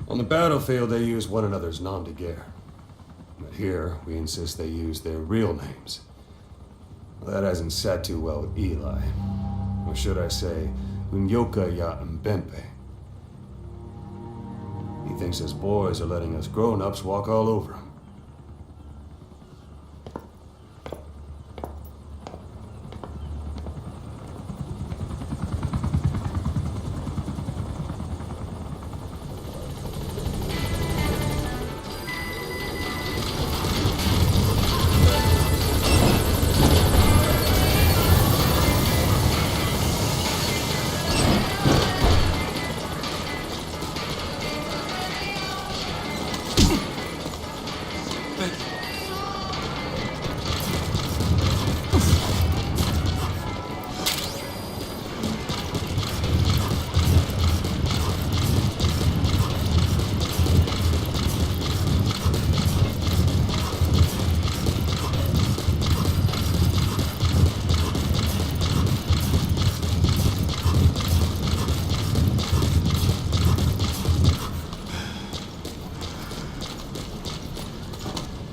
On the battlefield, they use one another's nom de guerre. But here, we insist they use their real names. Well, that hasn't sat too well with Eli. Or should I say, Unyoka ya Mbembe. He thinks his boys are letting us grown-ups walk all over him.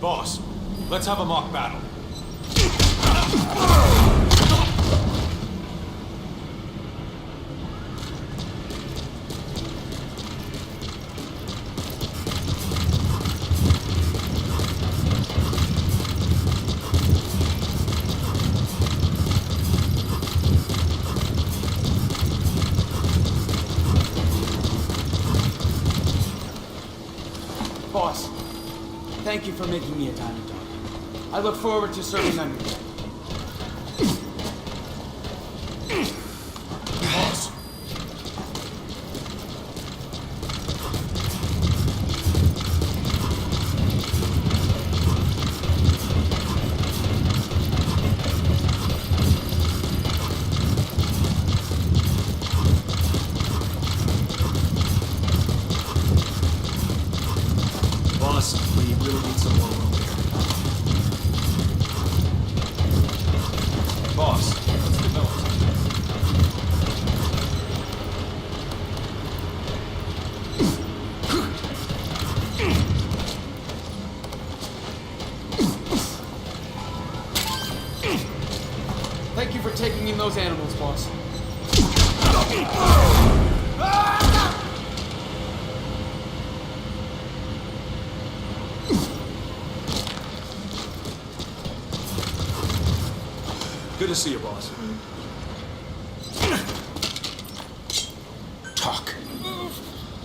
Boss, let's have a mock battle. Boss, thank you for making me a diamond dog. I look forward to serving under you. Boss. Boss, we really need some more room here. Boss, let's develop something. Thank you for taking in those animals, boss. Good to see you, boss. Talk.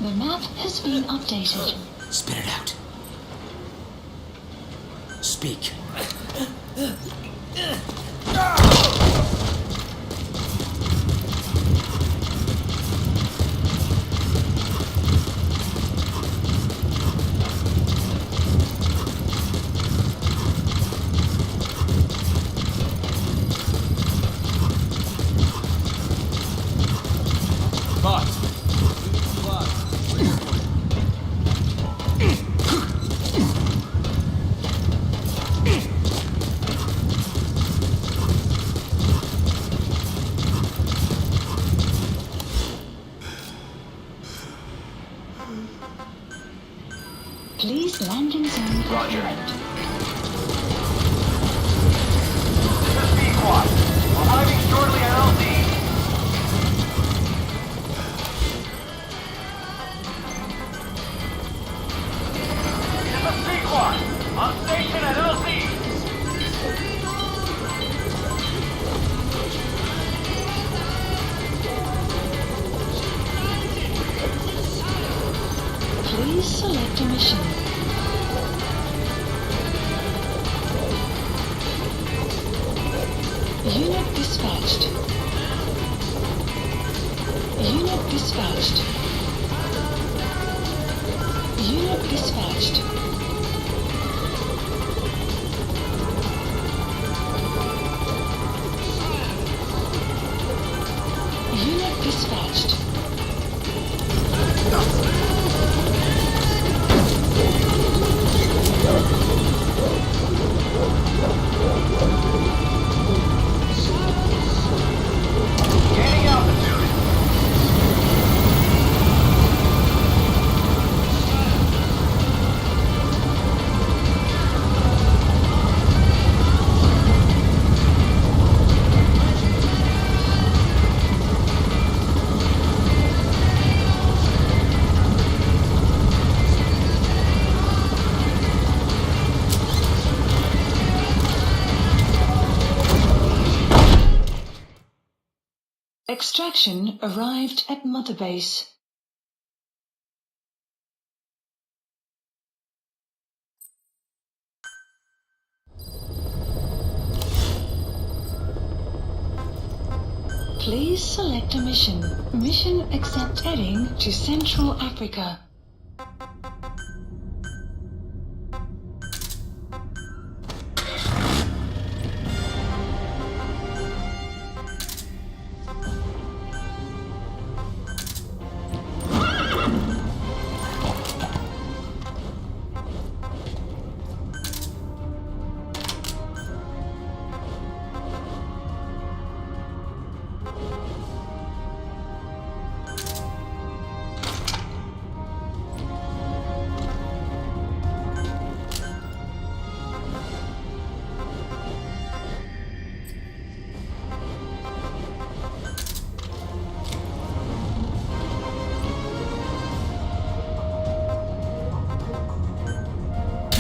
The map has been updated. Spit it out. Speak. Boss, Please landing zone Roger. ahead. This is B-Quad. Arriving shortly at LZ. This is B-Quad. On station at LZ. Please select a mission. Unit dispatched. Unit dispatched. Unit dispatched. Unit dispatched. Gaining altitude. Extraction arrived at Mother Base. Please select a mission. Mission accept heading to Central Africa.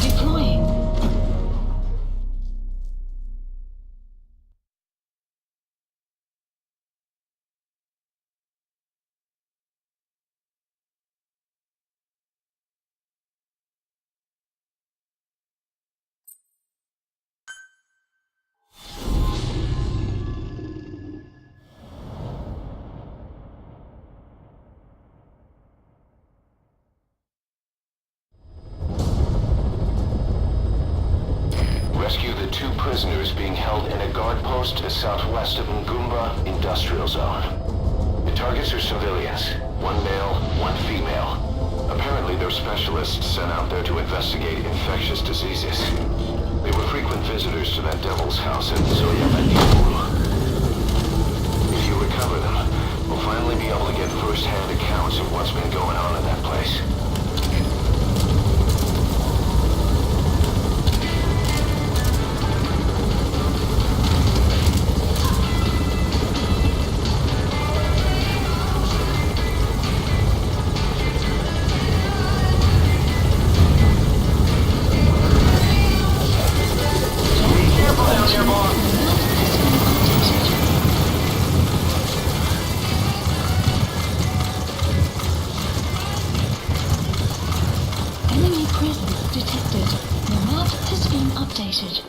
Deploying. Rescue the 2 prisoners being held in a guard post southwest of Ngumba Industrial Zone. The targets are civilians. 1 male, 1 female. Apparently they're specialists sent out there to investigate infectious diseases. They were frequent visitors to that devil's house in Zoyamaniuru. If you recover them, we'll finally be able to get first-hand accounts of what's been going on in that place. Enemy presence detected. The map has been updated.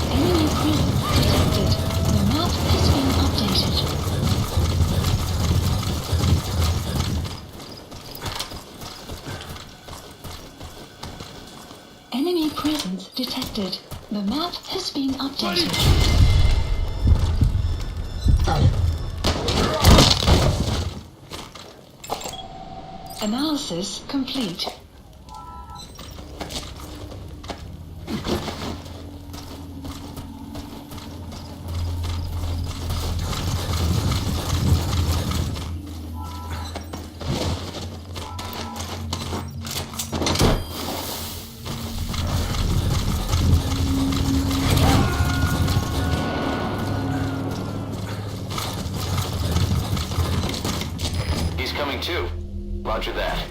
Enemy presence detected. The map has been updated. Enemy presence detected. The map has been updated. Analysis complete. He's coming too. Roger that.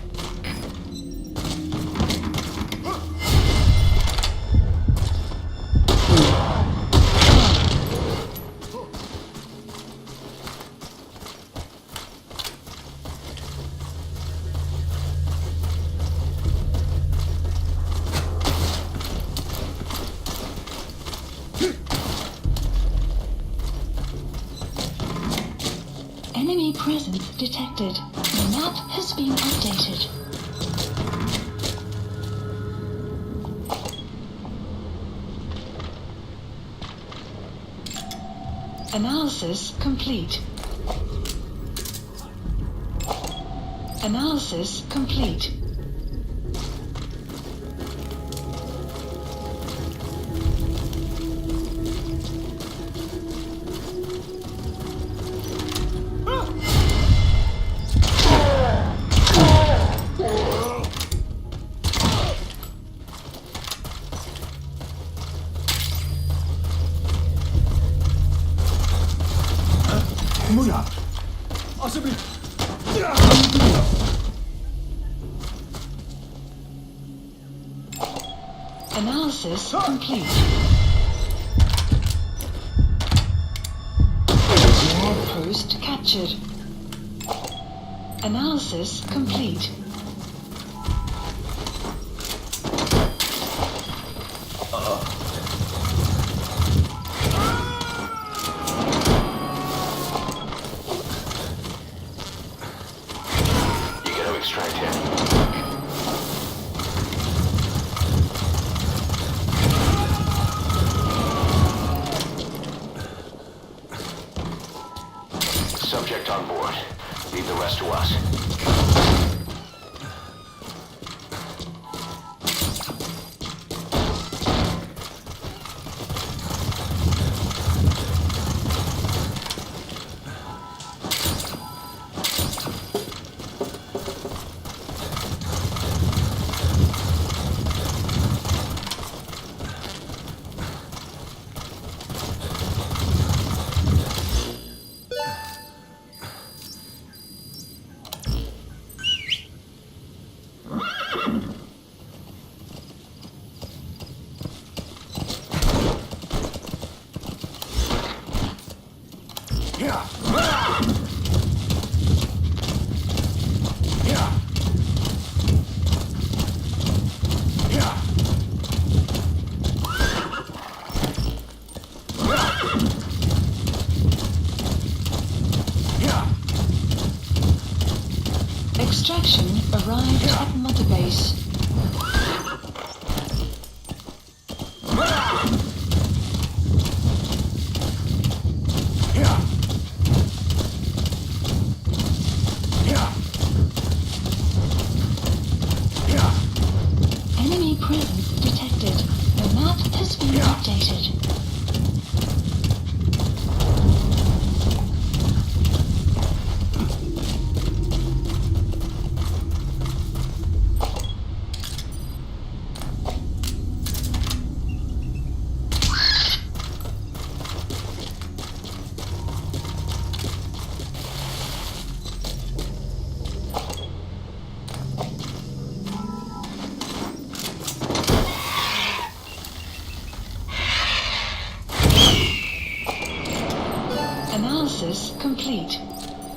Enemy presence detected. The map has been updated. Analysis complete. Analysis complete. Analysis complete. Post captured. Analysis complete. You gotta extract him. Subject on board. Leave the rest to us. Extraction arrived at Mother Base. Enemy presence detected. The map has been updated. Analysis complete.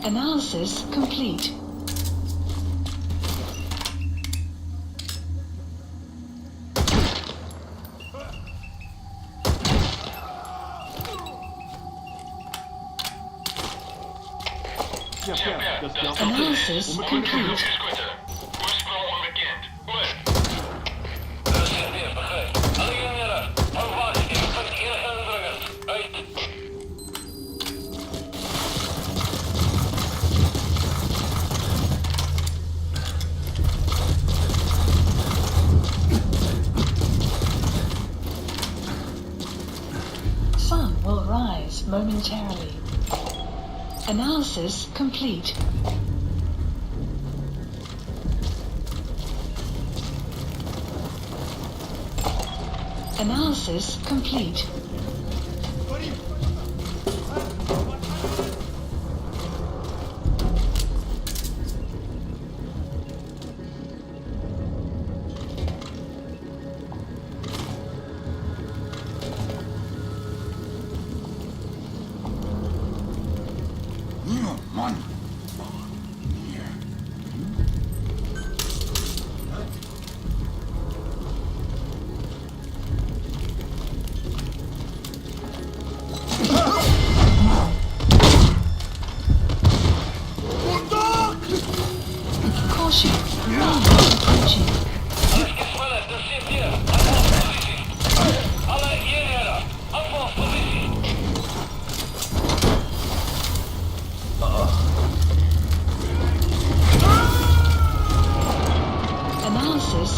Analysis complete. Analysis complete. Oorsprong onbekend. Goed. Begrijp. Alliëren. Overwacht. Infanterie Uit. Sun will rise momentarily. Analysis complete. Analysis complete.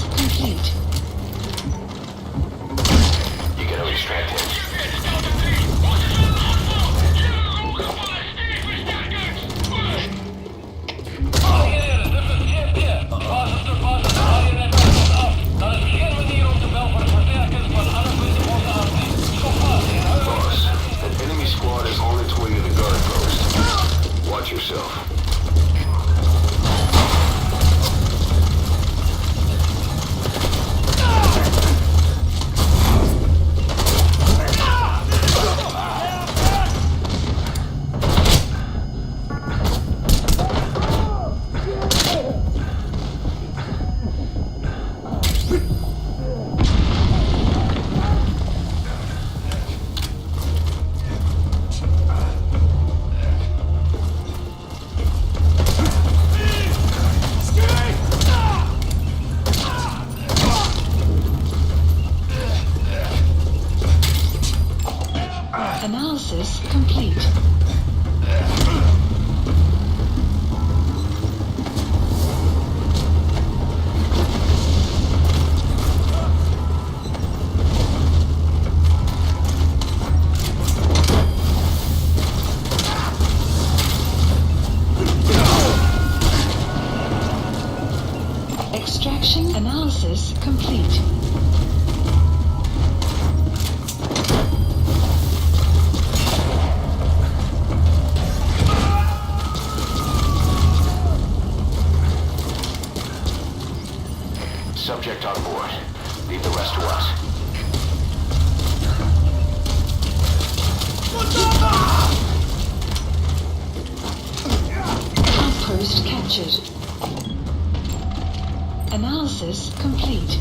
Analysis complete. You gotta extract him. Boss, an enemy squad is on its way to the guard post. Watch yourself. Analysis complete. Extraction analysis complete. Subject on board. Leave the rest to us. Outpost captured. Analysis complete.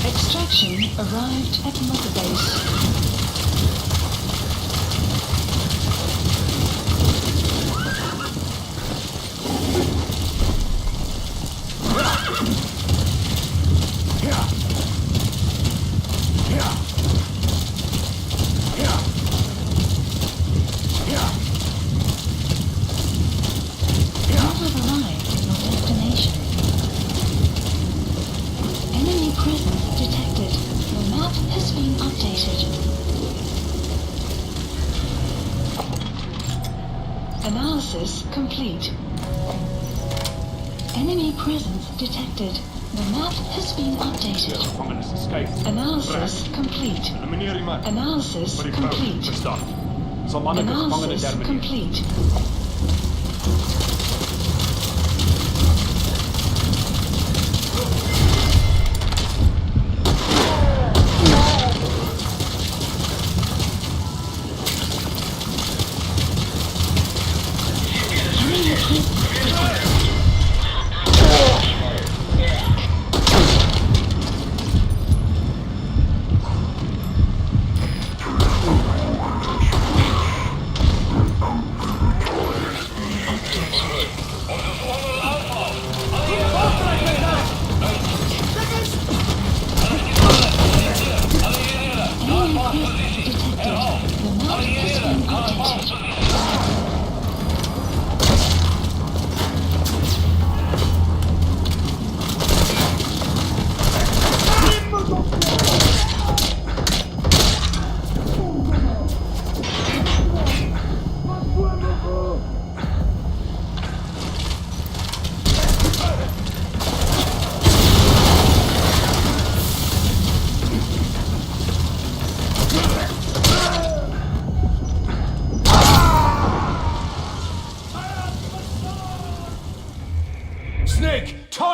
Extraction arrived at Mother Base. You have arrived at your destination. Enemy presence detected. The map has been updated. Analysis complete. Enemy presence detected. The map has been updated. Gevangenis escaped. Analysis complete. Elimineer die man. Analysis Voor die vrouw. complete. Verstaan. Zal mannelijke gevangenen Analysis termineren. complete.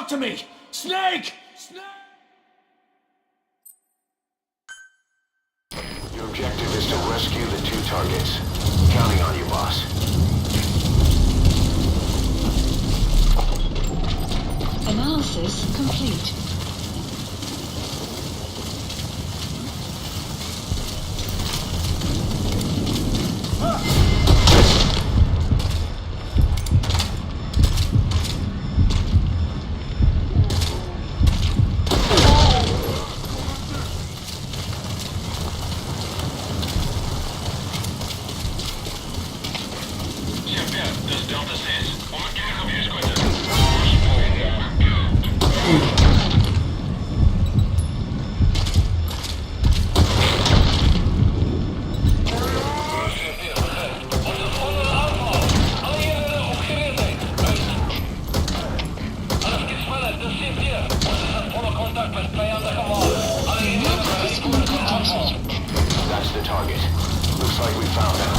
talk to me! Snake! Your objective is to rescue the 2 targets. Counting on you, boss. Analysis complete. That's the target. Looks like we found them.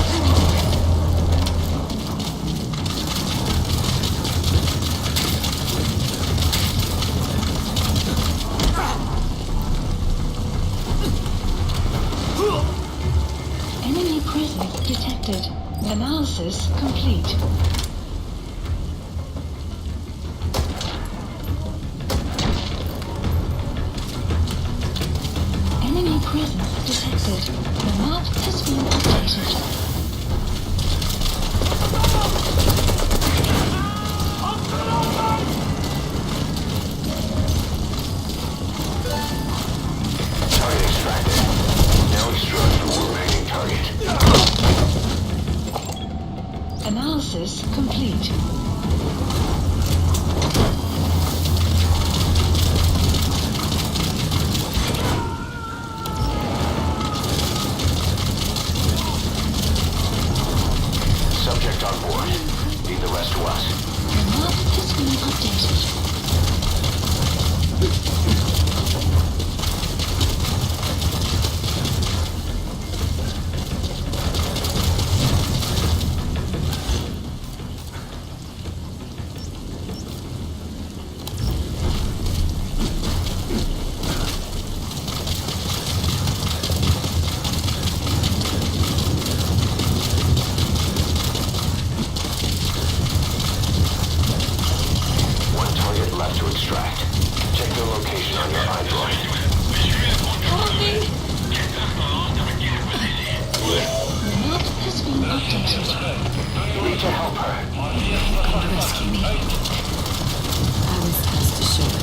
Enemy presence detected. Analysis complete. Enemy presence detected. The map has been updated. Target extracted. Now extract the remaining target. Analysis complete. Subject on board. Leave the rest to us. The map has been updated. One target left to extract. Check their location on your iDroid. The map has been updated. Need to help her. Rescue me. I was asked to show it.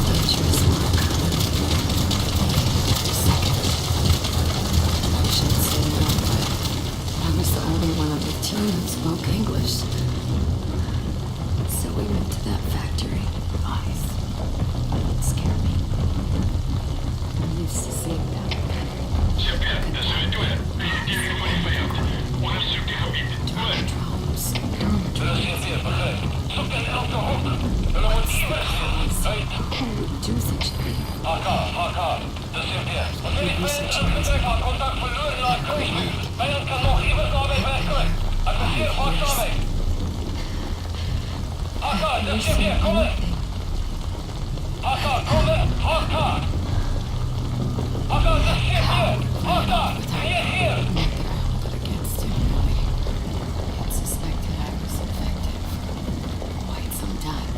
Dangerous work. Second. I shouldn't say no, but I was the only one on the team who spoke English. So we went to that factory. Eyes. Scared me. I'm used to seeing them. Drones. Can we do such a thing? But against him, really. It suspected I was infected for quite some time.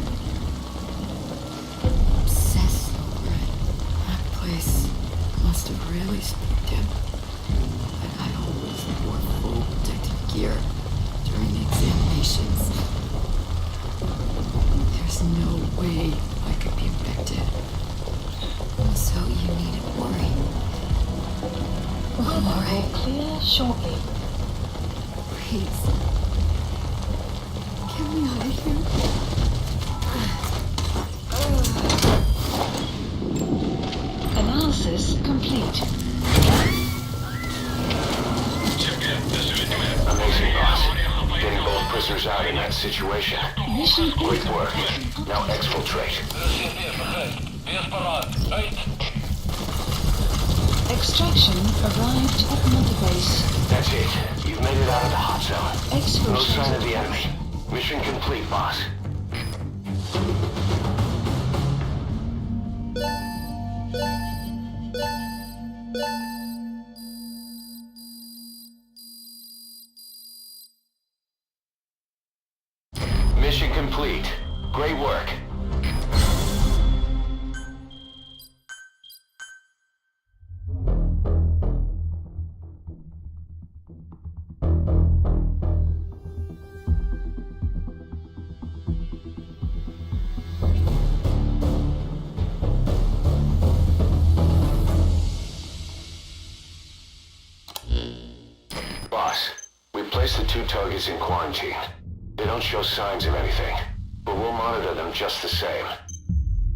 Obsessed over it. That place must have really spooked him. But I always wore full protective gear during the examinations. There's no way I could be infected. So you needn't worry. I'm all right. Clear shortly. Please. Get me out of here. Analysis complete. Amazing, boss. Getting both prisoners out in that situation. Mission Great work. complete. Now exfiltrate. Extraction arrived at Mother Base. That's it. You've made it out of the hot zone. No sign of the enemy. Mission complete, boss. Great work. Boss, we placed the 2 targets in quarantine. They don't show signs of anything, but we'll monitor them just the same.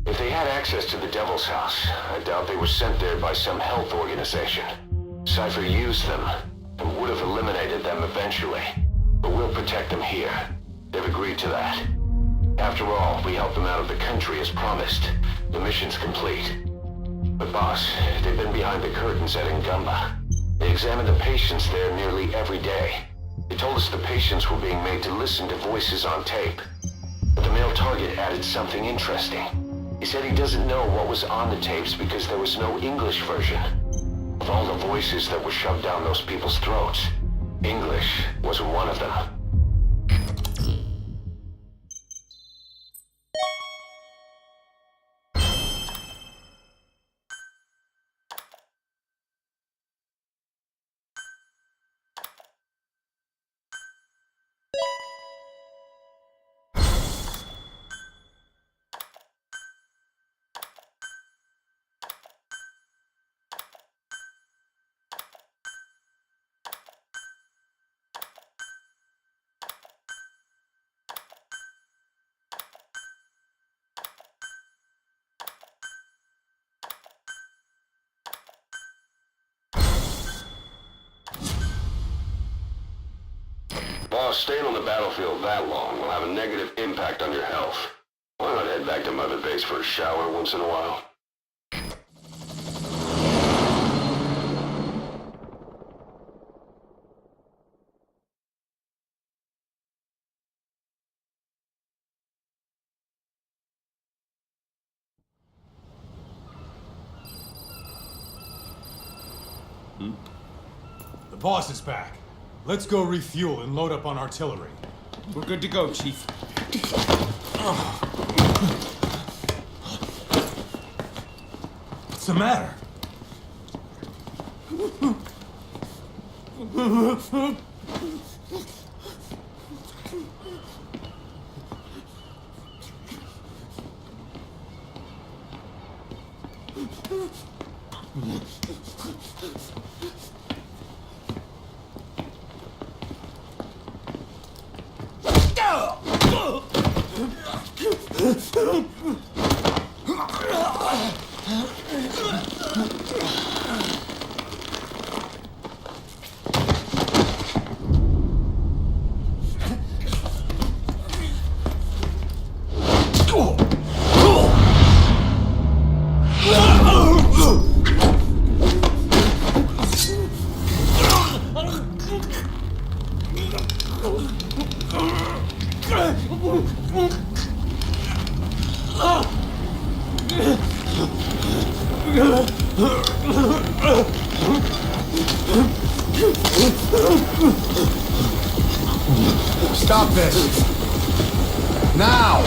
If they had access to the Devil's House, I doubt they were sent there by some health organization. Cypher used them, and would have eliminated them eventually. But we'll protect them here. They've agreed to that. After all, we helped them out of the country as promised. The mission's complete. But boss, they've been behind the curtains at Ngumba. They examined the patients there nearly every day. They told us the patients were being made to listen to voices on tape. But the male target added something interesting. He said he doesn't know what was on the tapes because there was no English version. Of all the voices that were shoved down those people's throats, English wasn't one of them. Boss, staying on the battlefield that long will have a negative impact on your health. Why not head back to Mother Base for a shower once in a while? The boss is back. Let's go refuel and load up on artillery. We're good to go, Chief. What's the matter? Stop this! Now!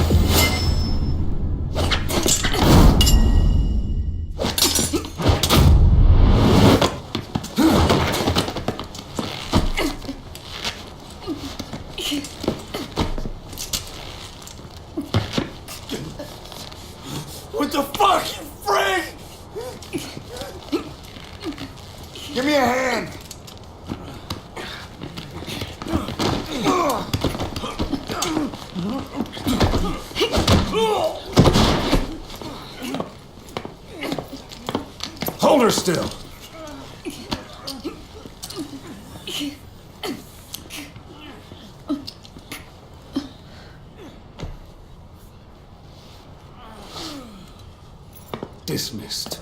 What the fuck, you freak? Give me a hand! Hold her still! Dismissed.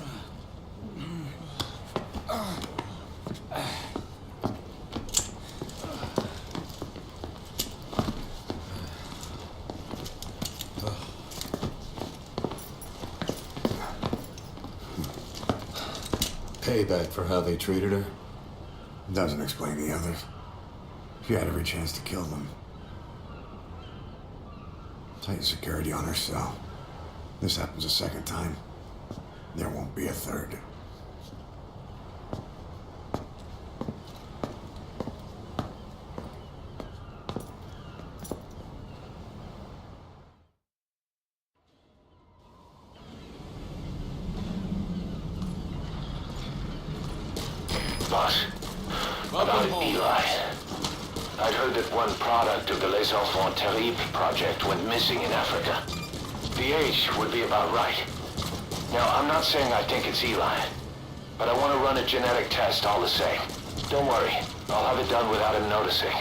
Payback for how they treated her? Doesn't explain the others. She had every chance to kill them. Tighten security on her cell. This happens a second time, there won't be a third. Boss, about Eli. I'd heard that one product of the Les Enfants Terribles project went missing in Africa. The age would be about right. Now, I'm not saying I think it's Eli, but I want to run a genetic test all the same. Don't worry, I'll have it done without him noticing.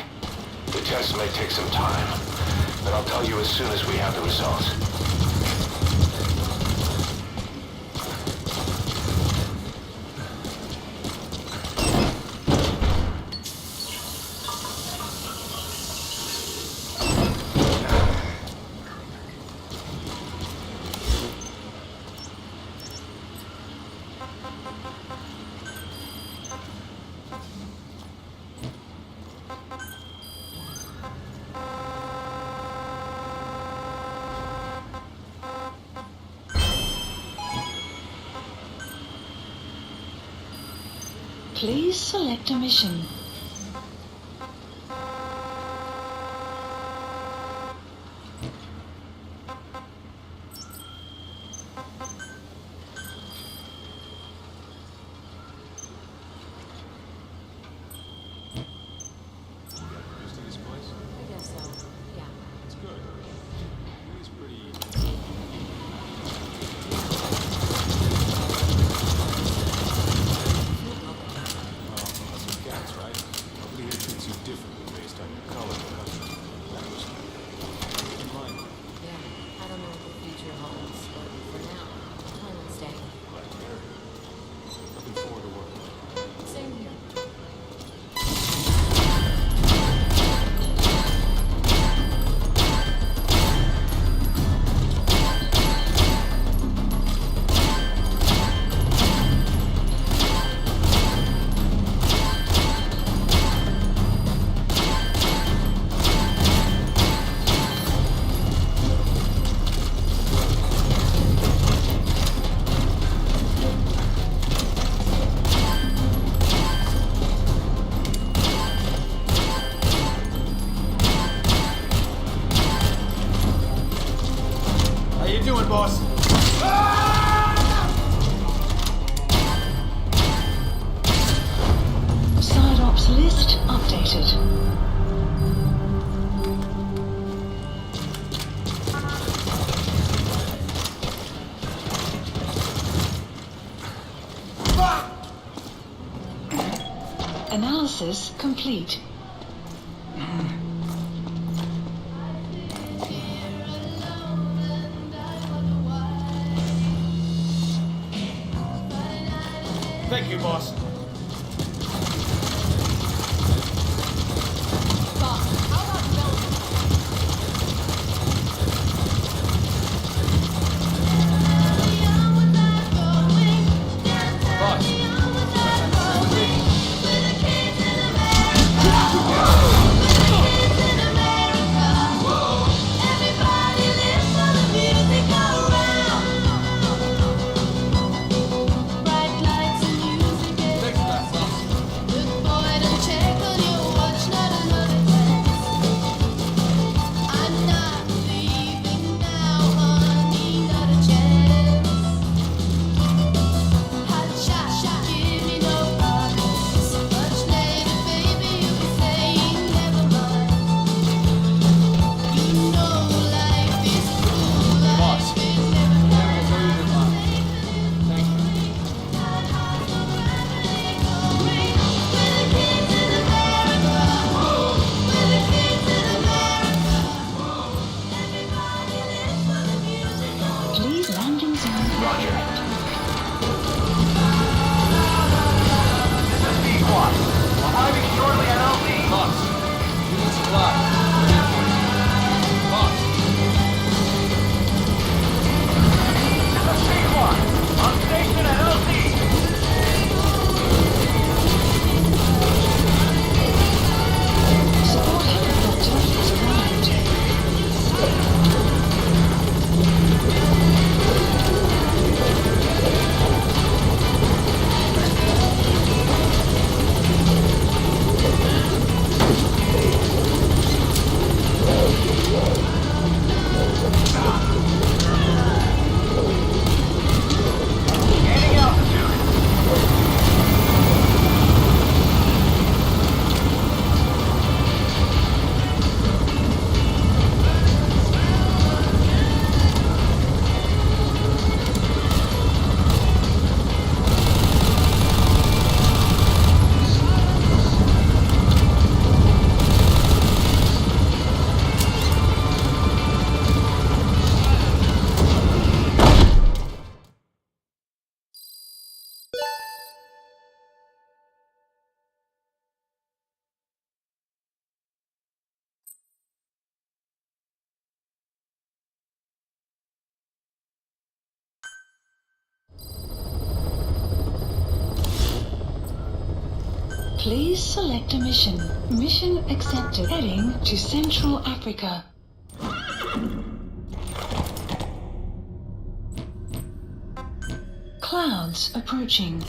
The test may take some time, but I'll tell you as soon as we have the results. Please select a mission. boss. Side ops list updated. Analysis complete. Thank you, boss. Please select a mission. Mission accepted. Heading to Central Africa. Clouds approaching.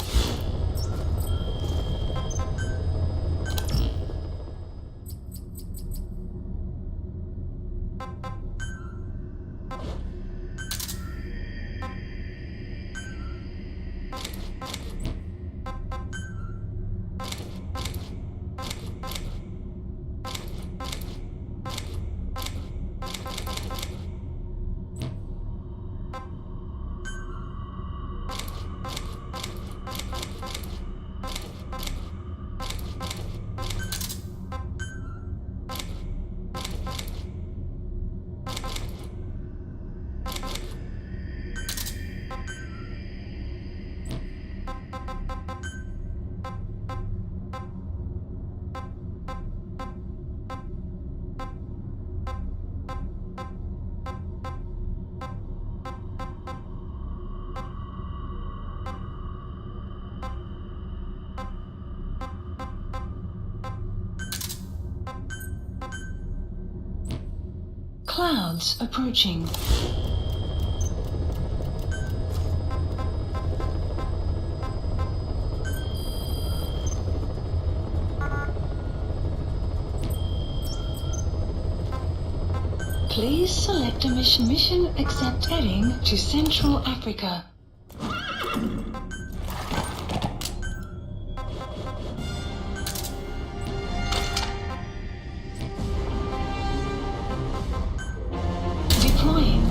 Clouds approaching. Please select a mission. Mission accept. Heading to Central Africa. Deploying.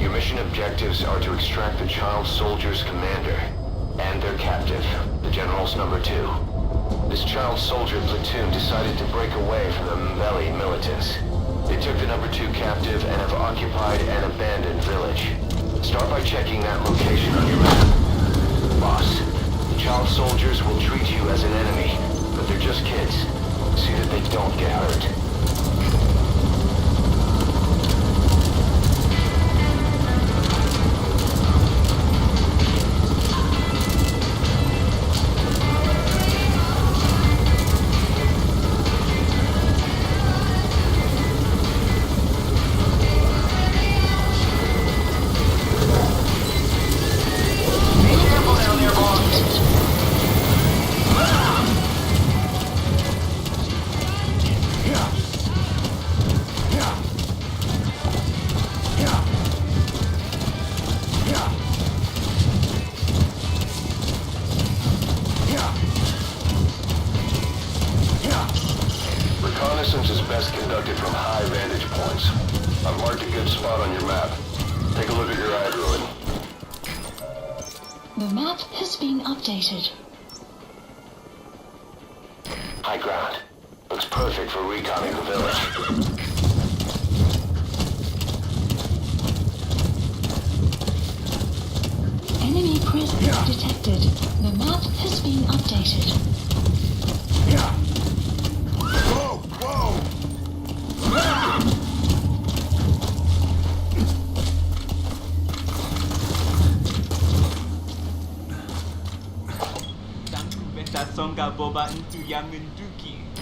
Your mission objectives are to extract the child soldier's commander and their captive, the General's number 2. This child soldier platoon decided to break away from the Mbeli militants. They took the number 2 captive and have occupied an abandoned village. Start by checking that location on your map. Boss, the child soldiers will treat you as an enemy, but they're just kids. See that they don't get hurt. Reconnaissance is best conducted from high vantage points. I've marked a good spot on your map. Take a look at your eye druid. The map has been updated. High ground. Looks perfect for reconning the village. Enemy presence detected. The map has been updated. Whoa! Whoa!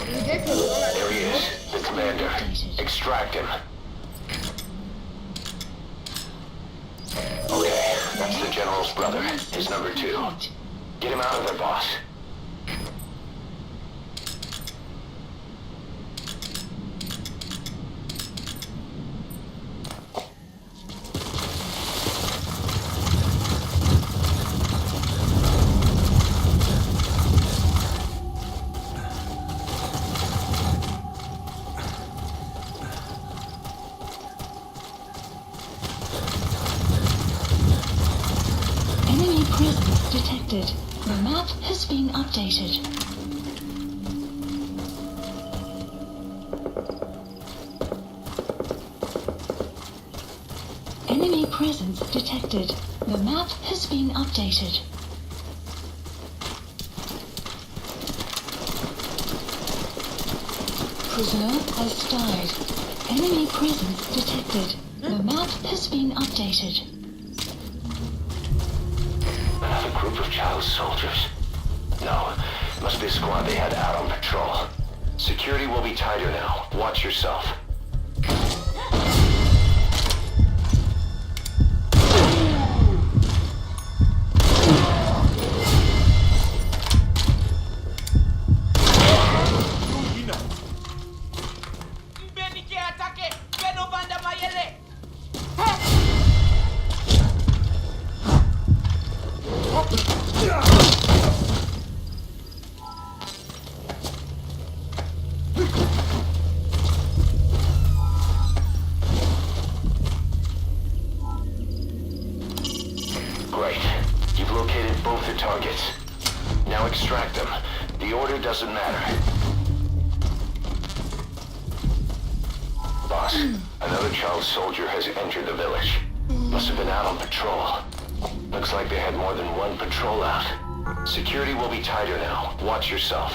There he is, the commander. Extract him. Okay, that's the General's brother, his number 2. Get him out of there, boss. Enemy presence detected. The map has been updated. presence detected. The map has been updated. Prisoner has died. Enemy presence detected. The map has been updated. Another group of child soldiers? No, must be a squad they had out on patrol. Security will be tighter now. Watch yourself. Great. You've located both the targets. Now extract them. The order doesn't matter. Boss, another child soldier has entered the village. Must have been out on patrol. Looks like they had more than one patrol out. Security will be tighter now. Watch yourself.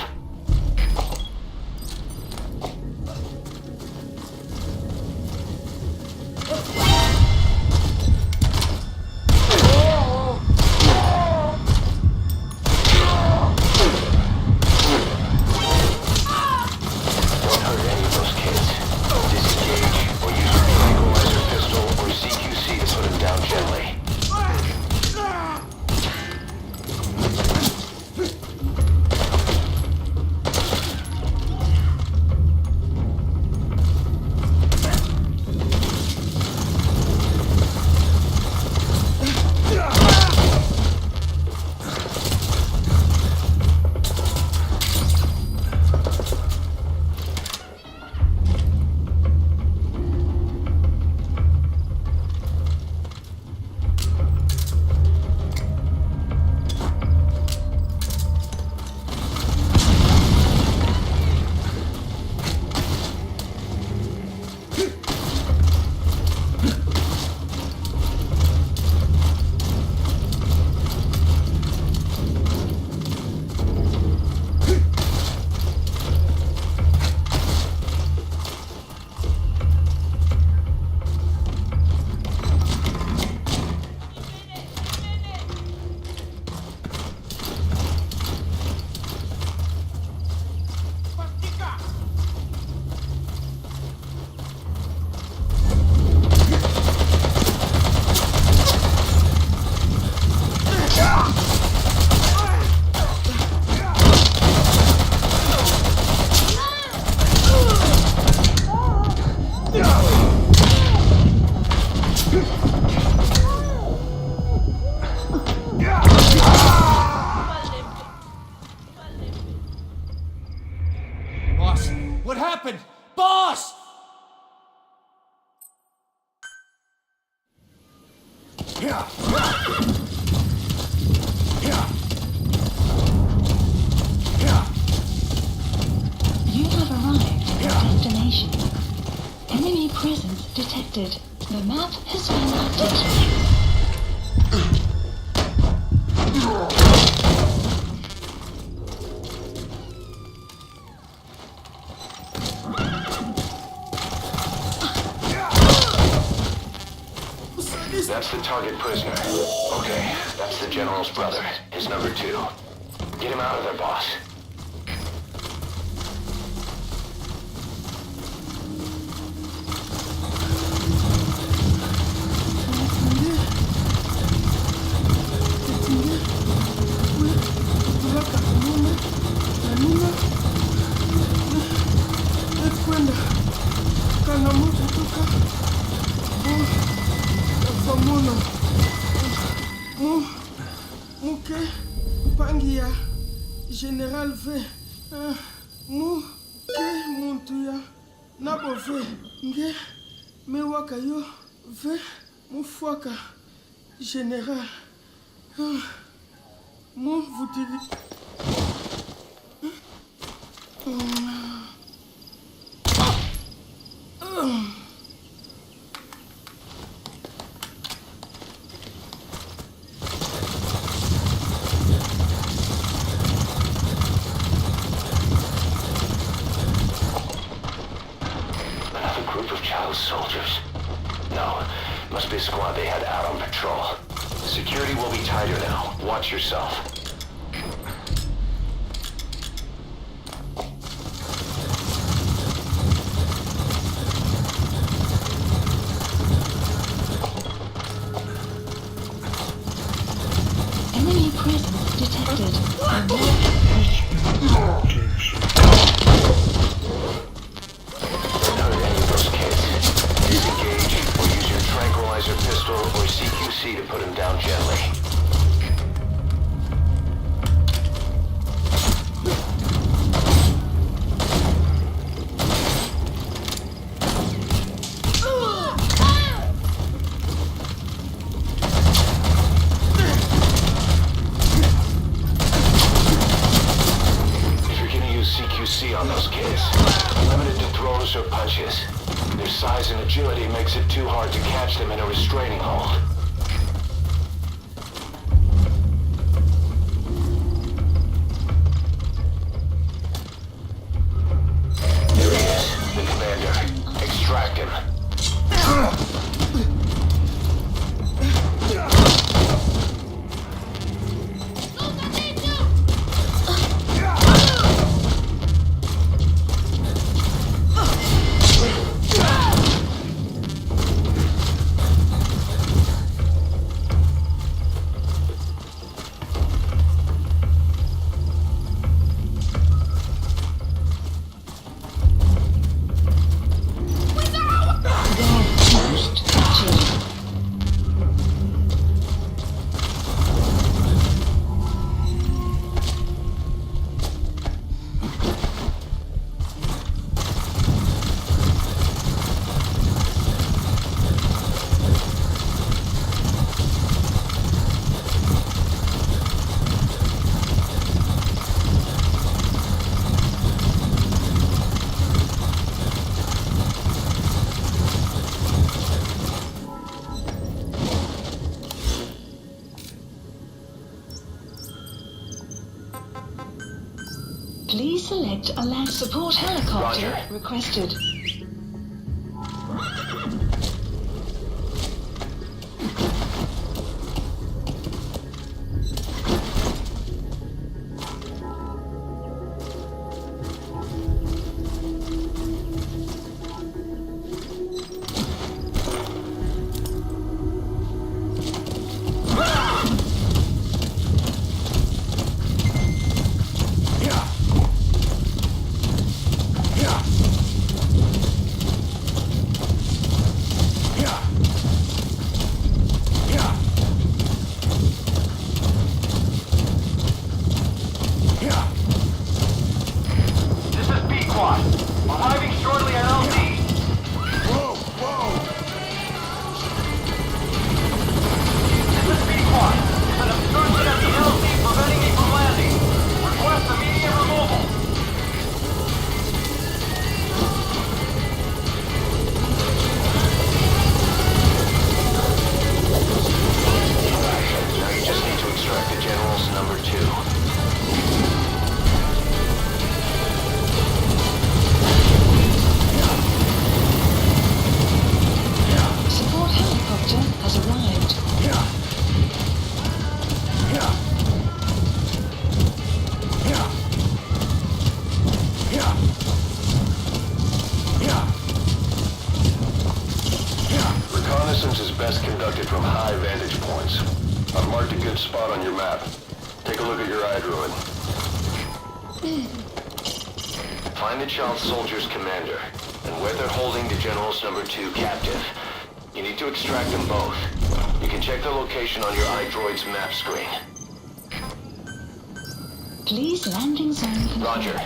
Boss, what happened? Boss! You have arrived at your destination. Enemy presence detected. The map has been updated. That's the target prisoner. Okay, that's the general's brother, his number 2. Get him out of there, boss. Muke pangia General V mu ke muntu ya nabo V nge me waka yo V mu fuaka General mu vutiri soldiers. No, must be a squad they had out on patrol. Security will be tighter now. Watch yourself. Enemy presence detected. Don't hurt any of those kids. Disengage or use your tranquilizer pistol or CQC to put him down gently. If you're gonna use CQC on those kids, limit it to throws or punches. Their size and agility makes it too hard to catch them in a restraining hold. There he is, the commander. Extract him. Most captured. Please select a land support helicopter Roger. requested. This is B-Quad. Arriving shortly at LZ. Whoa, whoa! This is B-Quad. There's an obstruction at the LZ preventing me from landing. Request immediate removal. Now you just need to extract the general's number 2. Support helicopter has arrived. Reconnaissance is best conducted from high vantage points. I've marked a good spot on your map. Take a look at your iDroid. Find the child soldier's commander, and where they're holding the general's number 2 captive. You need to extract them both. You can check the location on your iDroid's map screen. Please landing zone confirmed. Roger.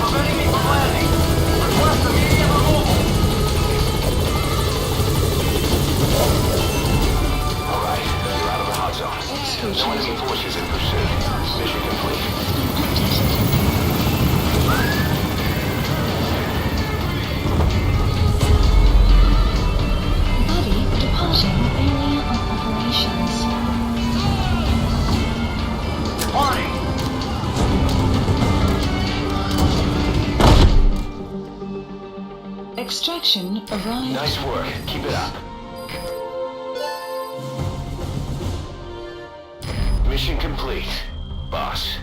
Preventing me from landing. Request immediate removal. Extraction arrived. Nice work. Keep it up. Mission complete, boss.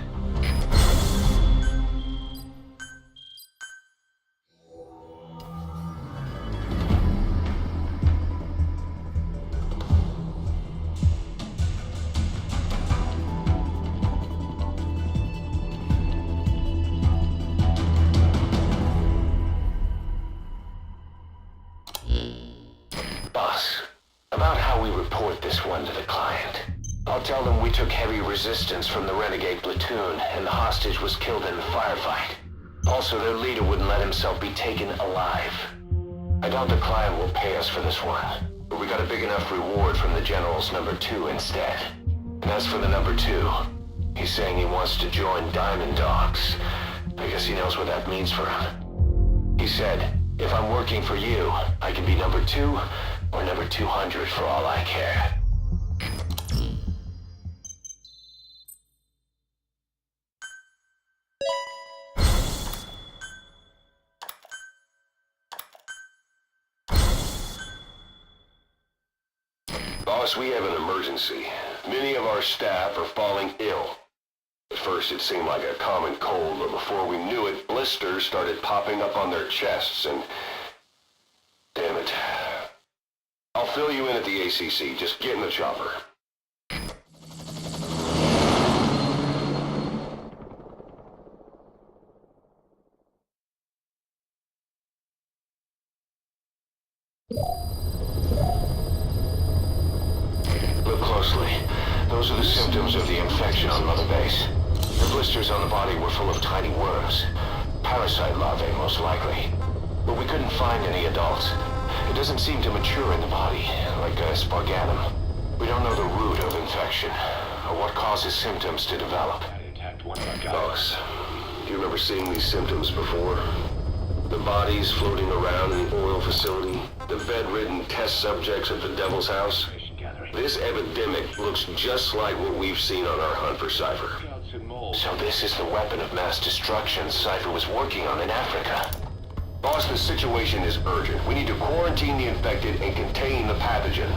Boss, about how we report this one to the client. I'll tell them we took heavy resistance from the renegade platoon and the hostage was killed in the firefight. Also, their leader wouldn't let himself be taken alive. I doubt the client will pay us for this one, but we got a big enough reward from the General's number 2 instead. And as for the number 2, he's saying he wants to join Diamond Dogs. I guess he knows what that means for him. He said, if I'm working for you, I can be number 2 or number 200 for all I care. Boss, we have an emergency. Many of our staff are falling ill. At first it seemed like a common cold, but before we knew it, blisters started popping up on their chests and... Damn it. I'll fill you in at the ACC. Just get in the chopper. Look closely. Those are the symptoms of the infection on Mother Base. The blisters on the body were full of tiny worms. Parasite larvae, most likely. But we couldn't find any adults. It doesn't seem to mature in the body, like a spargatum. We don't know the root of infection, or what causes symptoms to develop. Boss, do you remember seeing these symptoms before? The bodies floating around in the oil facility, the bedridden test subjects at the Devil's House. This epidemic looks just like what we've seen on our hunt for Cypher. So this is the weapon of mass destruction Cypher was working on in Africa. Boss, the situation is urgent. We need to quarantine the infected and contain the pathogen.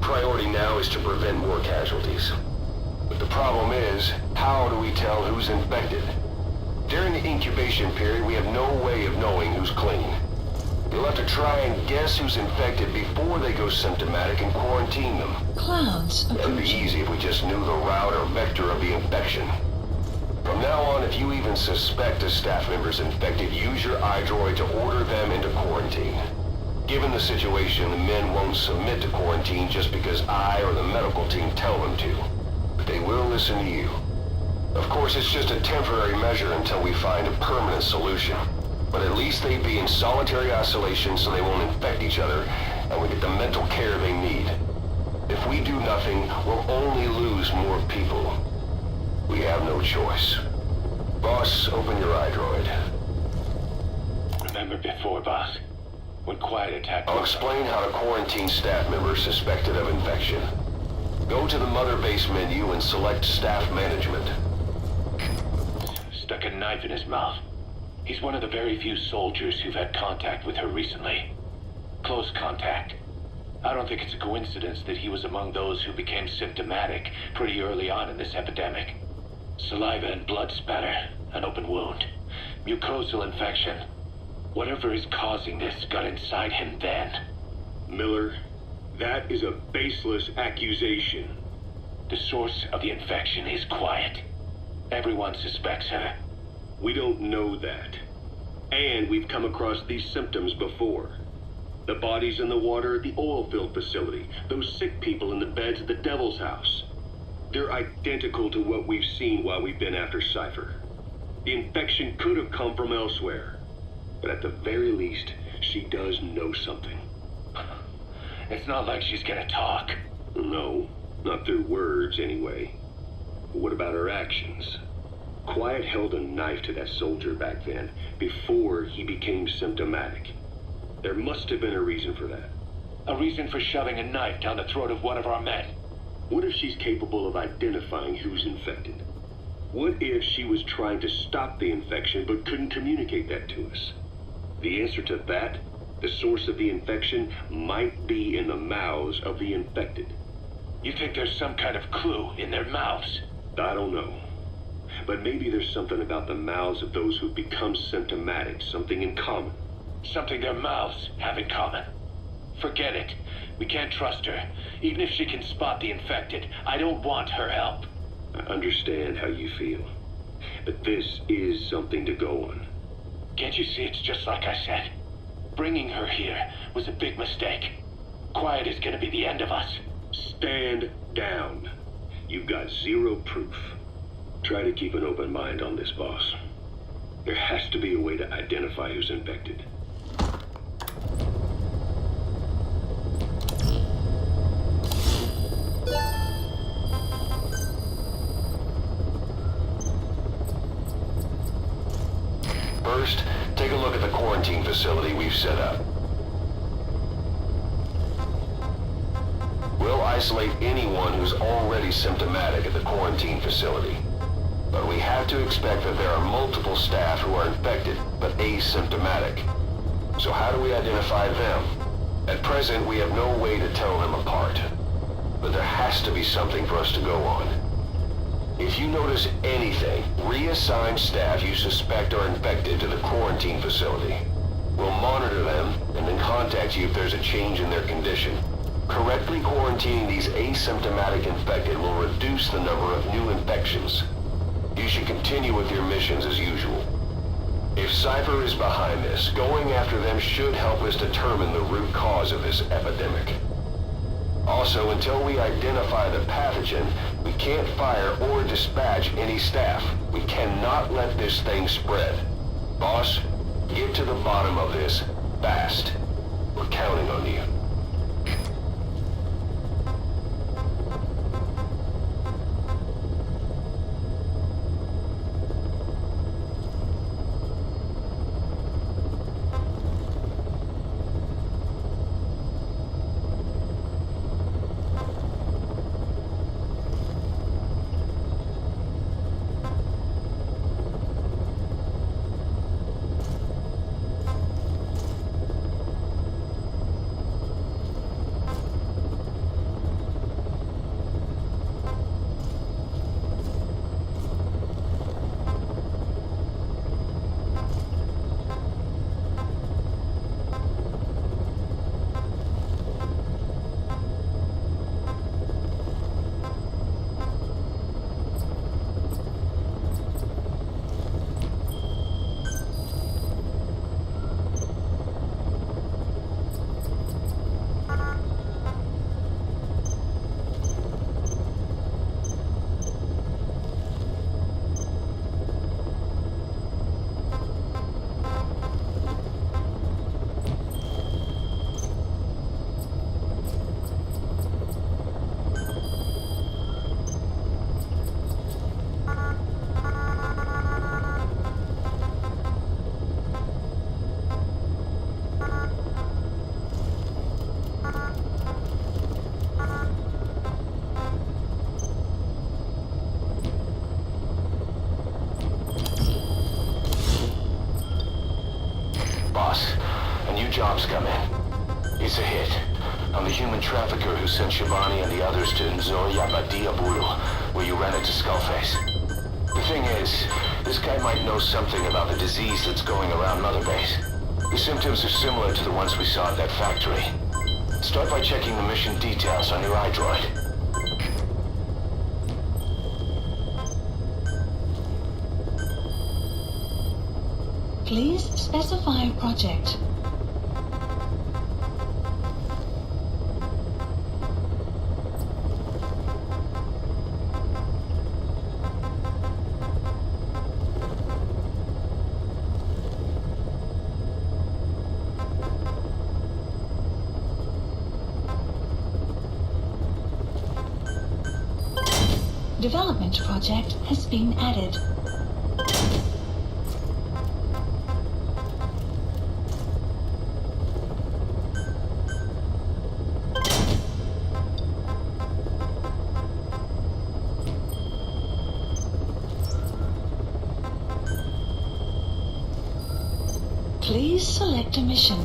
Priority now is to prevent more casualties. But the problem is, how do we tell who's infected? During the incubation period, we have no way of knowing who's clean. You'll have to try and guess who's infected before they go symptomatic and quarantine them. Clouds It'd be approaching. easy if we just knew the route or vector of the infection. From now on, if you even suspect a staff member's infected, use your iDroid to order them into quarantine. Given the situation, the men won't submit to quarantine just because I or the medical team tell them to. But they will listen to you. Of course, it's just a temporary measure until we find a permanent solution. But at least they'd be in solitary isolation so they won't infect each other, and we get the mental care they need. If we do nothing, we'll only lose more people. We have no choice. Boss, open your iDroid. Remember before, boss? When Quiet attacked... I'll explain how to quarantine staff members suspected of infection. Go to the Mother Base menu and select Staff Management. Stuck a knife in his mouth. He's one of the very few soldiers who've had contact with her recently. Close contact. I don't think it's a coincidence that he was among those who became symptomatic pretty early on in this epidemic. Saliva and blood spatter, an open wound, mucosal infection. Whatever is causing this got inside him then. Miller, that is a baseless accusation. The source of the infection is Quiet. Everyone suspects her. We don't know that. And we've come across these symptoms before. The bodies in the water at the oil field facility, those sick people in the beds at the Devil's House. They're identical to what we've seen while we've been after Cypher. The infection could have come from elsewhere. But at the very least, she does know something. It's not like she's gonna talk. No, not through words anyway. But what about her actions? Quiet held a knife to that soldier back then, before he became symptomatic. There must have been a reason for that. A reason for shoving a knife down the throat of one of our men. What if she's capable of identifying who's infected? What if she was trying to stop the infection but couldn't communicate that to us? The answer to that The source of the infection might be in the mouths of the infected. You think there's some kind of clue in their mouths? I don't know. But maybe there's something about the mouths of those who've become symptomatic, something in common. Something their mouths have in common. Forget it. We can't trust her. Even if she can spot the infected, I don't want her help. I understand how you feel. But this is something to go on. Can't you see it's just like I said? Bringing her here was a big mistake. Quiet is gonna be the end of us. Stand down. You've got zero proof. Try to keep an open mind on this, boss. There has to be a way to identify who's infected. First, take a look at the quarantine facility we've set up. We'll isolate anyone who's already symptomatic at the quarantine facility. But we have to expect that there are multiple staff who are infected, but asymptomatic. So how do we identify them? At present, we have no way to tell them apart. But there has to be something for us to go on. If you notice anything, reassign staff you suspect are infected to the quarantine facility. We'll monitor them and then contact you if there's a change in their condition. Correctly quarantining these asymptomatic infected will reduce the number of new infections. You should continue with your missions as usual. If Cypher is behind this, going after them should help us determine the root cause of this epidemic. Also, until we identify the pathogen, we can't fire or dispatch any staff. We cannot let this thing spread. Boss, get to the bottom of this, fast. We're counting on you. Job's come in. It's a hit. I'm the human trafficker who sent Shivani and the others to Nzoya Badiabulu, where you ran into Skullface. The thing is, this guy might know something about the disease that's going around Mother Base. The symptoms are similar to the ones we saw at that factory. Start by checking the mission details on your iDroid. Please specify project. Development project has been added. Please select a mission.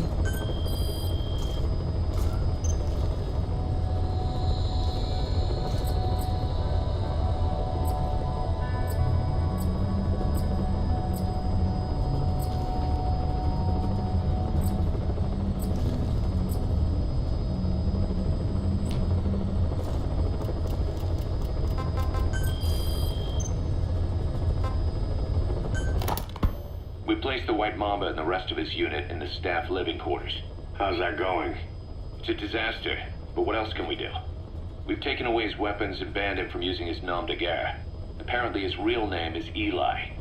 placed the White Mamba and the rest of his unit in the staff living quarters. How's that going? It's a disaster, but what else can we do? We've taken away his weapons and banned him from using his nom de guerre. Apparently his real name is Eli.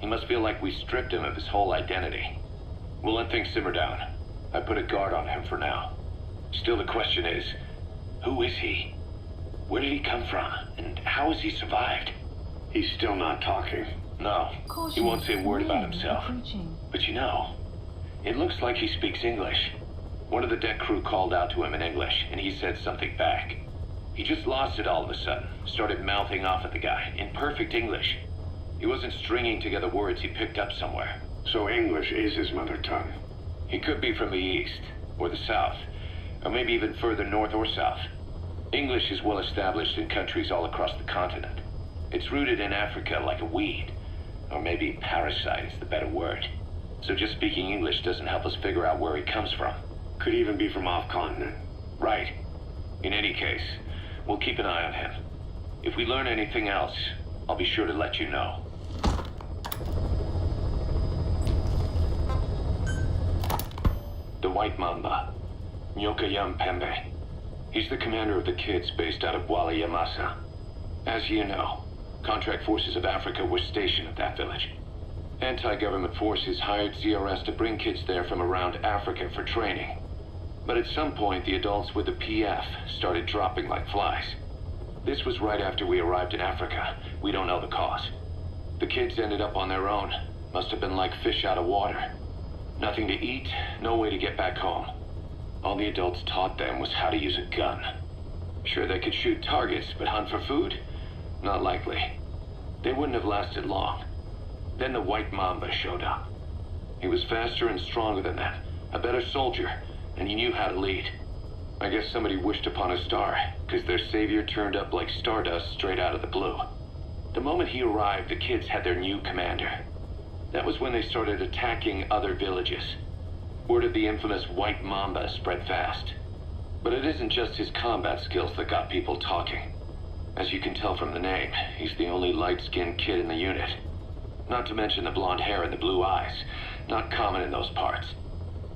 He must feel like we stripped him of his whole identity. We'll let things simmer down. I put a guard on him for now. Still, the question is, who is he? Where did he come from? And how has he survived? He's still not talking. No, he won't say a word about himself. But you know, it looks like he speaks English. One of the deck crew called out to him in English, and he said something back. He just lost it all of a sudden, started mouthing off at the guy, in perfect English. He wasn't stringing together words he picked up somewhere. So English is his mother tongue. He could be from the east, or the south, or maybe even further north or south. English is well established in countries all across the continent. It's rooted in Africa like a weed, or maybe parasite is the better word. So just speaking English doesn't help us figure out where he comes from. Could even be from off-continent. Right. In any case, we'll keep an eye on him. If we learn anything else, I'll be sure to let you know. The White Mamba, Nyoka Yam Pembe. He's the commander of the kids based out of Wali Yamasa. As you know, contract forces of Africa were stationed at that village. Anti-government forces hired CRS to bring kids there from around Africa for training. But at some point, the adults with the PF started dropping like flies. This was right after we arrived in Africa. We don't know the cause. The kids ended up on their own. Must have been like fish out of water. Nothing to eat, no way to get back home. All the adults taught them was how to use a gun. Sure, they could shoot targets, but hunt for food? Not likely. They wouldn't have lasted long. Then the White Mamba showed up. He was faster and stronger than them, a better soldier, and he knew how to lead. I guess somebody wished upon a star, because their savior turned up like stardust straight out of the blue. The moment he arrived, the kids had their new commander. That was when they started attacking other villages. Word of the infamous White Mamba spread fast. But it isn't just his combat skills that got people talking. As you can tell from the name, he's the only light-skinned kid in the unit. Not to mention the blonde hair and the blue eyes. Not common in those parts.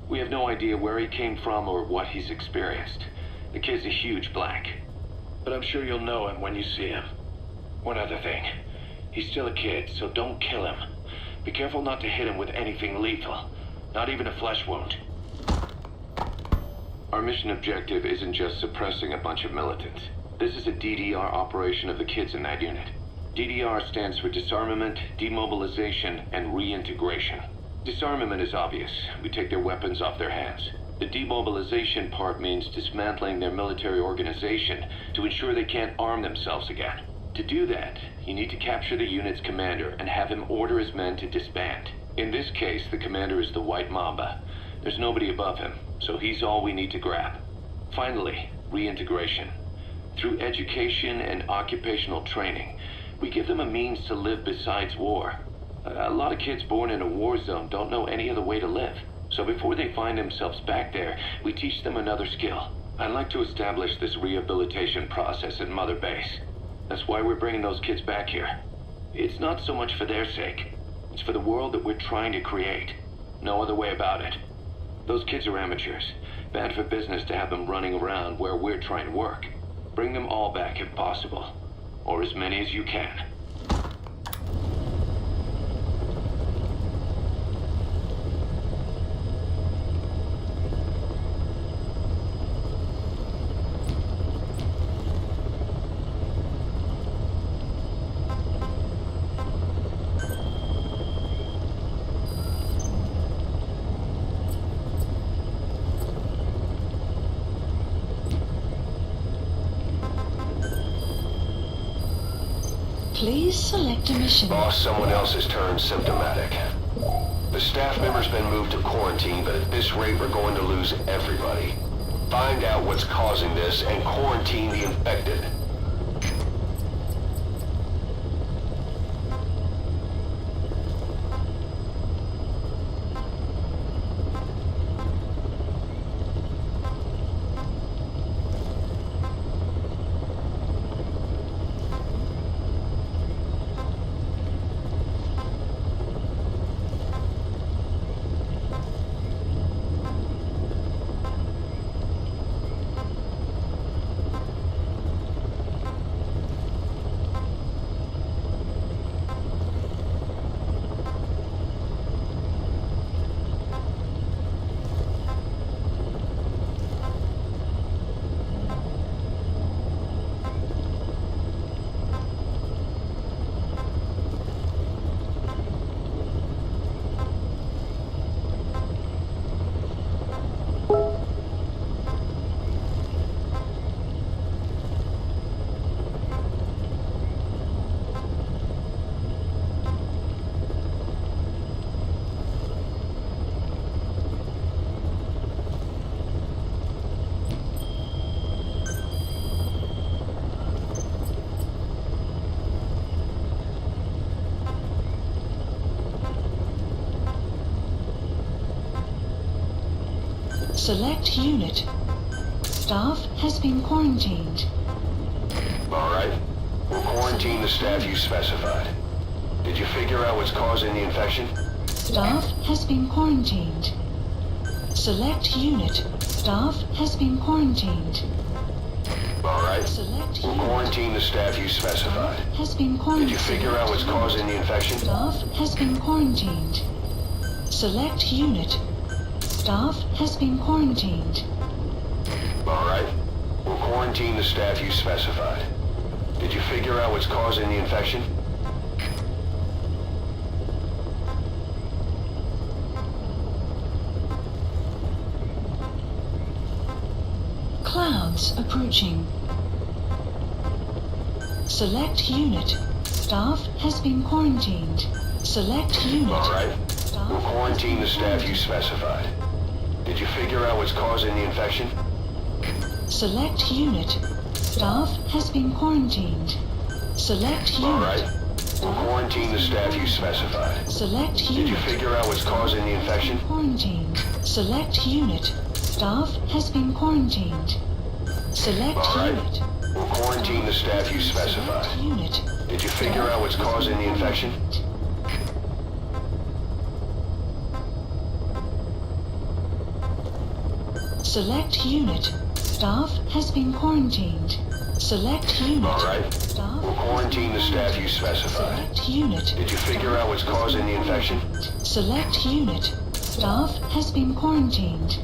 We have no idea where he came from or what he's experienced. The kid's a huge blank. But I'm sure you'll know him when you see him. One other thing. He's still a kid, so don't kill him. Be careful not to hit him with anything lethal. Not even a flesh wound. Our mission objective isn't just suppressing a bunch of militants. This is a DDR operation of the kids in that unit. DDR stands for disarmament, demobilization, and reintegration. Disarmament is obvious. We take their weapons off their hands. The demobilization part means dismantling their military organization to ensure they can't arm themselves again. To do that, you need to capture the unit's commander and have him order his men to disband. In this case, the commander is the White Mamba. There's nobody above him, so he's all we need to grab. Finally, reintegration. Through education and occupational training, we give them a means to live besides war. A lot of kids born in a war zone don't know any other way to live. So before they find themselves back there, we teach them another skill. I'd like to establish this rehabilitation process at Mother Base. That's why we're bringing those kids back here. It's not so much for their sake. It's for the world that we're trying to create. No other way about it. Those kids are amateurs. Bad for business to have them running around where we're trying to work. Bring them all back if possible. Or as many as you can. Please select a mission. Boss, someone else has turned symptomatic. The staff member's been moved to quarantine, but at this rate we're going to lose everybody. Find out what's causing this and quarantine the infected. Select unit. Staff has been quarantined. All right. We'll quarantine the staff you specified. Did you figure out what's causing the infection? Staff has been quarantined. Select unit. Staff has been quarantined. All right. Select We'll unit. quarantine the staff you specified. Has been Did quarantined. you figure out what's causing the infection? Staff has been quarantined. Select unit. Staff has been quarantined. All right. We'll quarantine the staff you specified. Did you figure out what's causing the infection? Clouds approaching. Select unit. Staff has been quarantined. Select unit. All right. Staff We'll quarantine the staff you specified. Did you figure out what's causing the infection? Select unit. Staff has been quarantined. Select unit. All right. We'll quarantine the staff you specified. Select Did you unit. figure out what's causing the infection? Quarantined. Select unit. Staff has been quarantined. Select All right. unit. We'll quarantine the staff you specified. Select unit. Did you figure out what's causing the infection? Select unit. Staff has been quarantined. Select unit. All right. Staff We'll quarantine the staff you specified. Select unit. Did you figure out what's causing the infection? Select unit. Staff has been quarantined.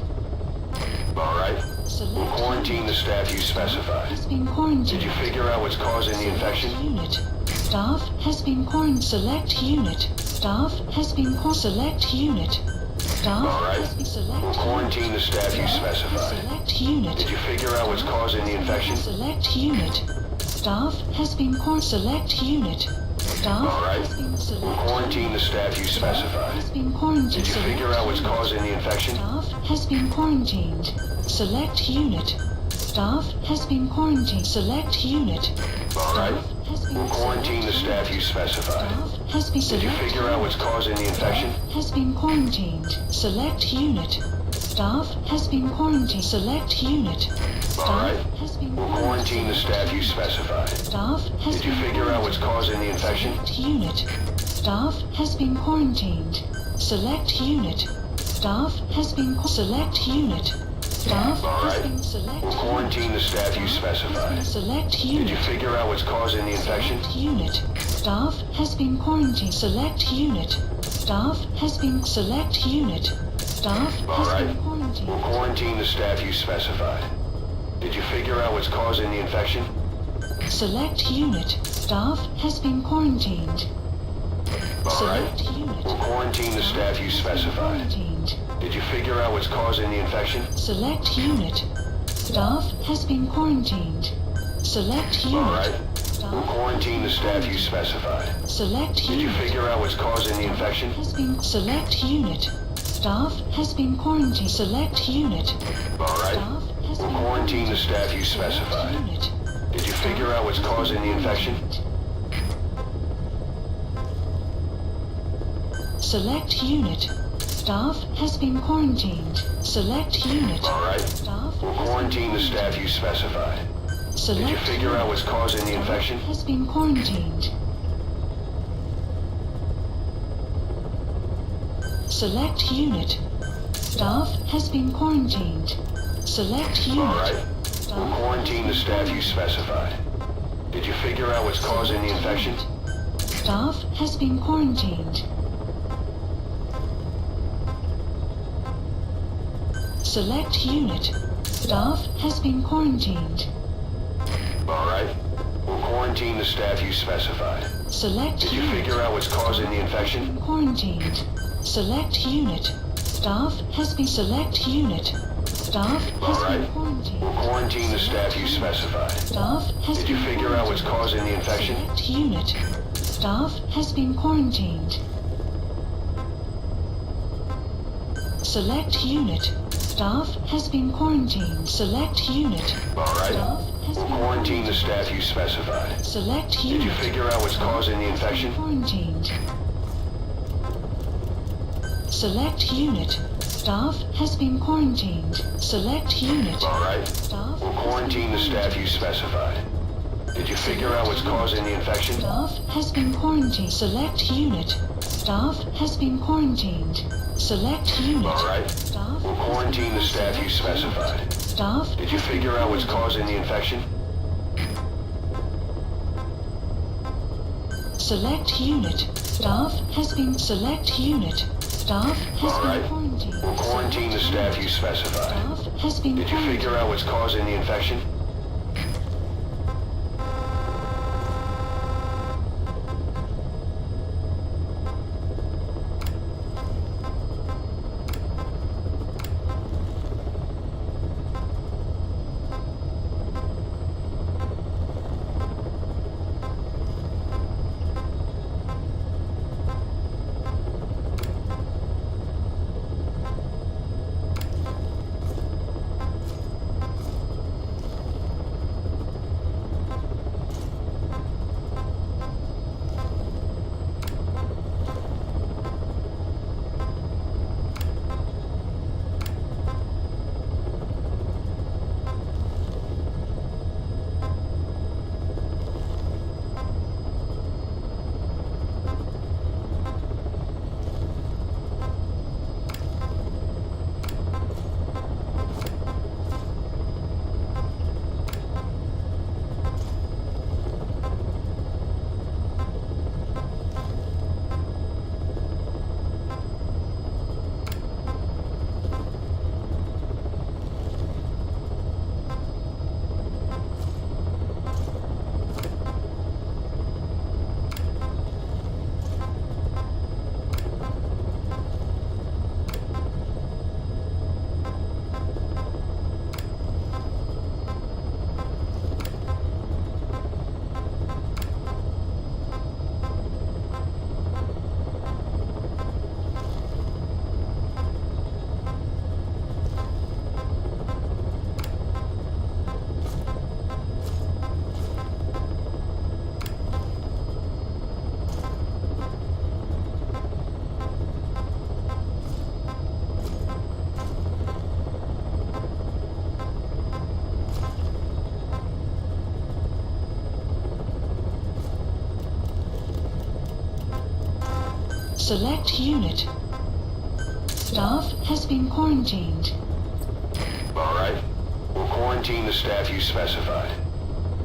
All right. We'll Select quarantine the staff you specified. has been quarantined. Did you figure out what's causing the infection? Unit. Staff has been quarantined. Select unit. Staff has been Select unit. Staff All right. has been select. We'll quarantine the staff you specified. Select unit. Did you figure out what's causing the infection? Select unit. Staff has been Select unit. Staff All right. has been We'll select. quarantine the staff you specified. Has been quarantined. Did you figure out what's causing the infection? Staff has been quarantined. Select unit. Staff has been quarantined. Select unit. All right. Staff has been We'll quarantine the staff you specified. Staff has been Did you figure out what's causing the infection? Has been quarantined. Select unit. Staff has been quarantined. Select unit. All right. Staff has been We'll quarantine the staff you specified. Staff has Did you been figure out what's causing the infection? Select unit. Staff has been quarantined. Select unit. Staff has been select unit. Staff All has right. been select We'll quarantine the staff you specified. Select Did unit. you figure out what's causing the infection? Unit. Staff has been quarantined. Select unit. Staff has been select unit. Staff All has right. been quarantined. We'll quarantine the staff you specified. Did you figure out what's causing the infection? Select unit. Staff has been quarantined. All right. Select unit. We'll quarantine the staff you specified. Quarantined. Did you figure out what's causing the infection? Select unit. Staff has been quarantined. Select unit. All right. We'll Staff quarantine the staff you specified. select Did you unit. figure out what's causing the infection? Has been select unit. Staff has been quarantined. Select unit. All right. Staff has We'll been quarantine the staff you specified. unit. Did you figure out what's causing the infection? Select unit. Staff has been quarantined. Select unit. All right. Staff We'll quarantine the staff you specified. Did you select figure out what's causing the infection? has been quarantined. Select unit. Staff has been quarantined. Select unit. All right. We'll quarantine the staff you specified. Did you figure out what's causing the infection? Staff has been quarantined. Select unit. Staff has been quarantined. All right. We'll quarantine the staff you specified. Select Did you unit. figure out what's causing the infection? Quarantined. Select unit. Staff has been select unit. Staff has All been right. quarantined. We'll quarantine the staff you specified. Staff has Did you been figure out what's causing the infection? select unit. Staff has been quarantined. Select unit. Staff has been quarantined. Select unit. All right. Staff has We'll been quarantine the staff you specified. select Did you unit. figure out what's causing the infection? Quarantined. Select unit. Staff has been quarantined. Select unit. All right. Staff We'll has quarantine been the staff you specified. Did you figure out what's causing the infection? Staff has been quarantined. Select unit. Staff has been quarantined. Select unit. All right. Staff We'll has been quarantine the staff you specified. Staff. Did you figure out what's causing the infection? Select unit. Staff has been. Select unit. Staff has All been right. quarantined. We'll quarantine the staff you specified. Staff has been Did you figure out what's causing the infection? Select unit. Staff has been quarantined. All right. We'll quarantine the staff you specified.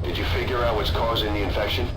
Did you figure out what's causing the infection?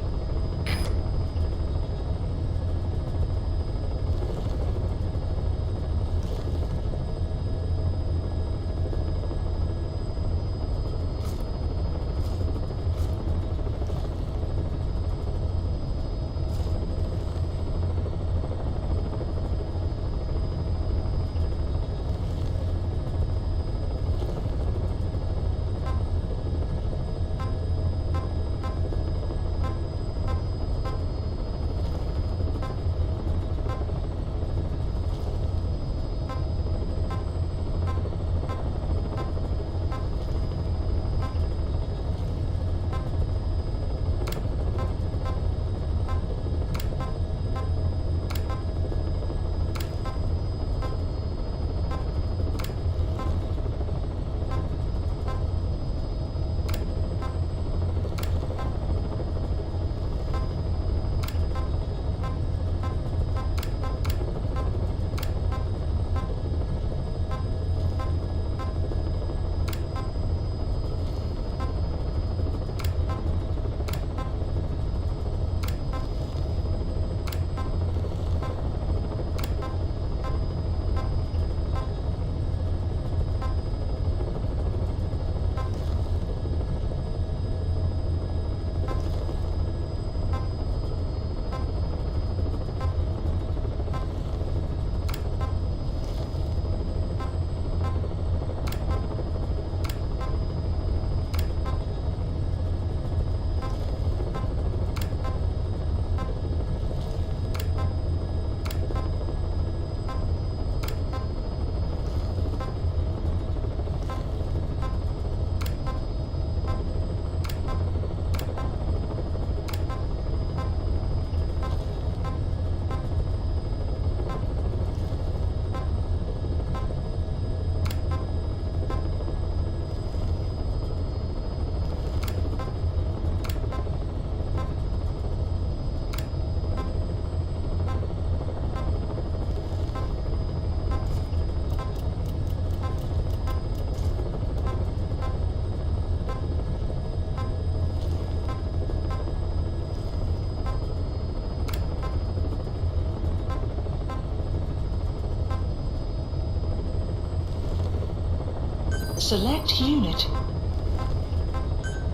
Select unit.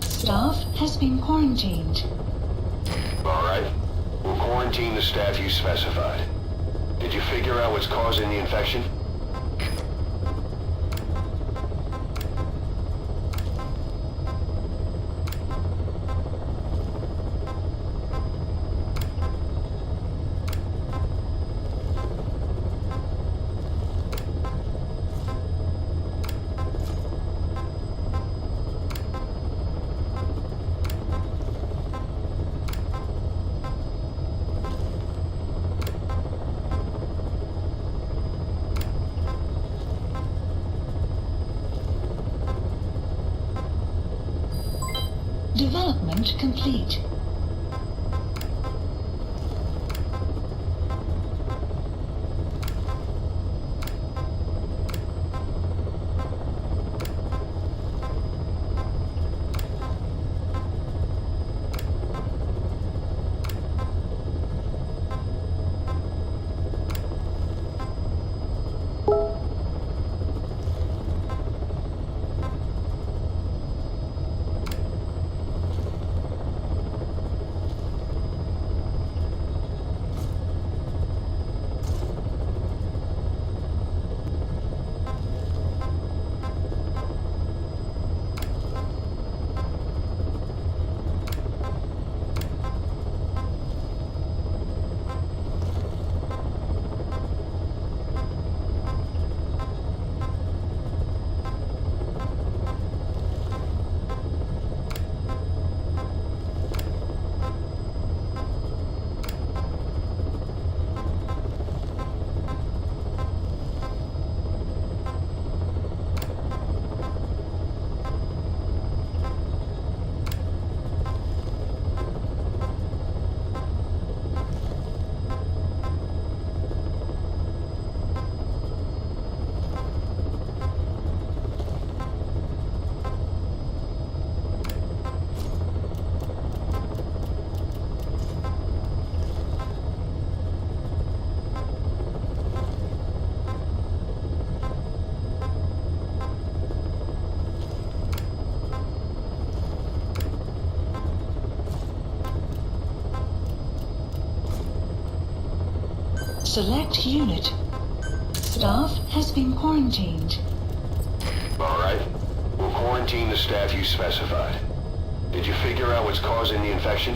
Staff has been quarantined. All right. We'll quarantine the staff you specified. Did you figure out what's causing the infection? Development complete. Select unit. Staff has been quarantined. All right. We'll quarantine the staff you specified. Did you figure out what's causing the infection?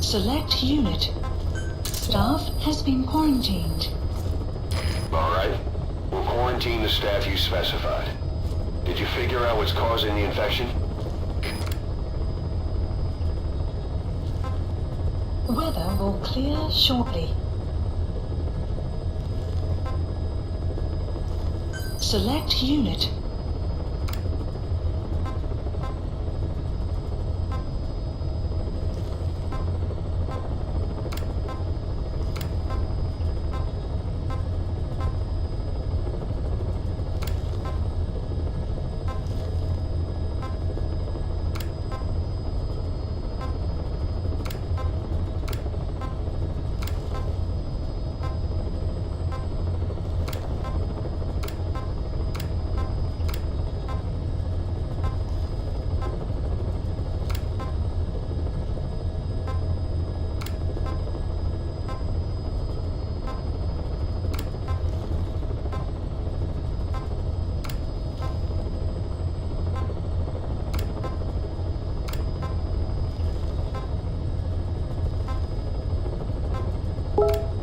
Select unit. Staff has been quarantined. All right. We'll quarantine the staff you specified. Did you figure out what's causing the infection? Weather will clear shortly. Select unit. You